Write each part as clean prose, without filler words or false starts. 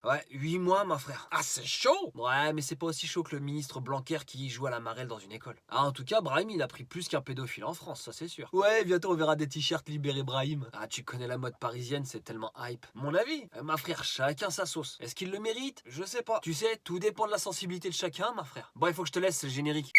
Ouais, 8 mois, ma frère. Ah, c'est chaud! Ouais, mais c'est pas aussi chaud que le ministre Blanquer qui joue à la marelle dans une école. Ah, en tout cas, Brahim, il a pris plus qu'un pédophile en France, ça c'est sûr. Ouais, bientôt on verra des t-shirts libérés Brahim. Ah, tu connais la mode parisienne, c'est tellement hype. Mon avis, ma frère, chacun sa sauce. Est-ce qu'il le mérite? Je sais pas. Tu sais, tout dépend de la sensibilité de chacun, ma frère. Bon, il faut que je te laisse, c'est le générique.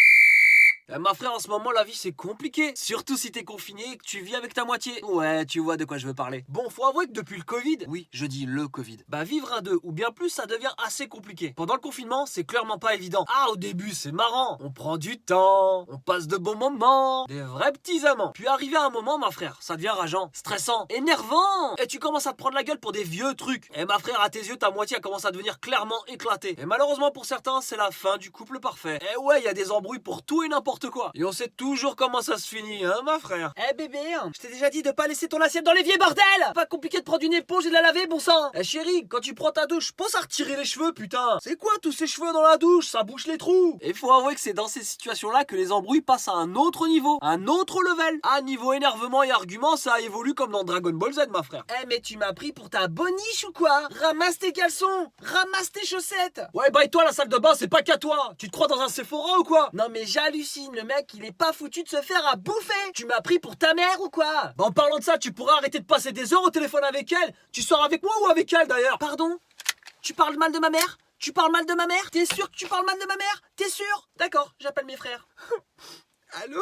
Ma frère, en ce moment, la vie, c'est compliqué. Surtout si t'es confiné et que tu vis avec ta moitié. Ouais, tu vois de quoi je veux parler. Bon, faut avouer que depuis le Covid, oui, je dis le Covid, bah vivre à deux ou bien plus, ça devient assez compliqué. Pendant le confinement, c'est clairement pas évident. Ah, au début, c'est marrant. On prend du temps, on passe de bons moments, des vrais petits amants. Puis arrivé à un moment, ma frère, ça devient rageant, stressant, énervant. Et tu commences à te prendre la gueule pour des vieux trucs. Et ma frère, à tes yeux, ta moitié a commencé à devenir clairement éclatée. Et malheureusement pour certains, c'est la fin du couple parfait. Et ouais, il y a des embrouilles pour tout et n'importe quoi. Et on sait toujours comment ça se finit, hein, ma frère. Eh bébé, je t'ai déjà dit de pas laisser ton assiette dans l'évier, bordel! Pas compliqué de prendre une éponge et de la laver, bon sang! Eh chérie, quand tu prends ta douche, pense à retirer les cheveux, putain! C'est quoi tous ces cheveux dans la douche? Ça bouche les trous! Et faut avouer que c'est dans ces situations-là que les embrouilles passent à un autre niveau, un autre level. Ah, niveau énervement et argument, ça évolue comme dans Dragon Ball Z, ma frère. Eh, mais tu m'as pris pour ta boniche ou quoi? Ramasse tes caleçons! Ramasse tes chaussettes! Ouais, bah et toi, la salle de bain, c'est pas qu'à toi! Tu te crois dans un Sephora ou quoi? Non, mais j'hallucine, le mec, il est pas foutu de se faire à bouffer. Tu m'as pris pour ta mère ou quoi? Bah en parlant de ça, tu pourrais arrêter de passer des heures au téléphone avec elle. Tu sors avec moi ou avec elle d'ailleurs? Pardon? Tu parles mal de ma mère? Tu parles mal de ma mère? T'es sûr que tu parles mal de ma mère? T'es sûr? D'accord, j'appelle mes frères. Allô?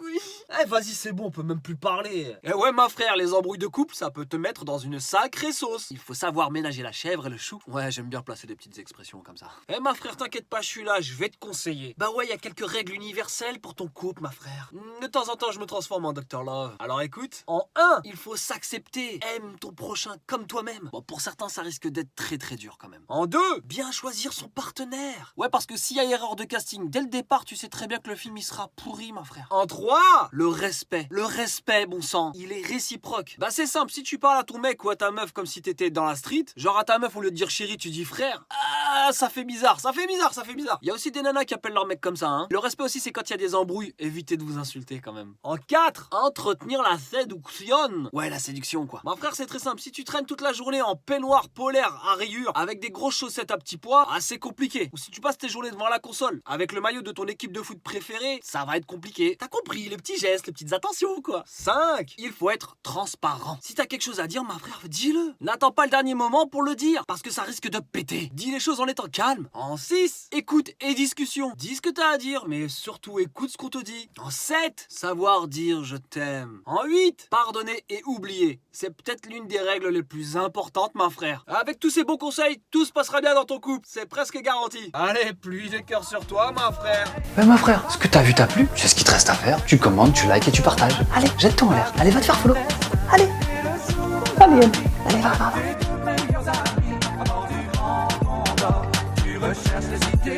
Oui. Eh vas-y, c'est bon, on peut même plus parler. Eh ouais, ma frère, les embrouilles de couple, ça peut te mettre dans une sacrée sauce. Il faut savoir ménager la chèvre et le chou. Ouais, j'aime bien placer des petites expressions comme ça. Eh ma frère, t'inquiète pas, je suis là, je vais te conseiller. Bah ouais, il y a quelques règles universelles pour ton couple, ma frère. De temps en temps, je me transforme en Dr Love. Alors écoute, en 1, il faut s'accepter. Aime ton prochain comme toi-même. Bon, pour certains, ça risque d'être très très dur quand même. En 2, bien choisir son partenaire. Ouais, parce que s'il y a erreur de casting dès le départ, tu sais très bien que le film il sera pourri, ma frère. En 3, le respect. Le respect, bon sang, il est réciproque. Bah c'est simple, si tu parles à ton mec ou à ta meuf comme si t'étais dans la street, genre à ta meuf au lieu de dire chérie, tu dis frère, ah ça fait bizarre, ça fait bizarre, ça fait bizarre. Il y a aussi des nanas qui appellent leur mec comme ça, hein. Le respect aussi, c'est quand il y a des embrouilles, évitez de vous insulter quand même. En 4, entretenir la séduction. Ouais, la séduction quoi. Ma frère, c'est très simple, si tu traînes toute la journée en peignoir polaire à rayures avec des grosses chaussettes à petits pois, ah c'est compliqué. Ou si tu passes tes journées devant la console avec le maillot de ton équipe de foot préférée, ça va être compliqué. T'as compris, les petits gestes, les petites attentions quoi. 5, il faut être transparent. Si t'as quelque chose à dire, ma frère, dis-le. N'attends pas le dernier moment pour le dire, parce que ça risque de péter. Dis les choses en étant calme. En 6, écoute et discussion. Dis ce que t'as à dire, mais surtout écoute ce qu'on te dit. En 7, savoir dire je t'aime. En 8, pardonner et oublier. C'est peut-être l'une des règles les plus importantes, ma frère. Avec tous ces bons conseils, tout se passera bien dans ton couple. C'est presque garanti. Allez, pluie de cœur sur toi, ma frère. Ma frère, ce que t'as vu t'a plu? C'est ce qu'il te reste à faire. Tu commandes, tu likes et tu partages. Allez, jette-toi en l'air. Allez, va te faire follow. Allez. Allez, allez, va. Tu recherches les idées.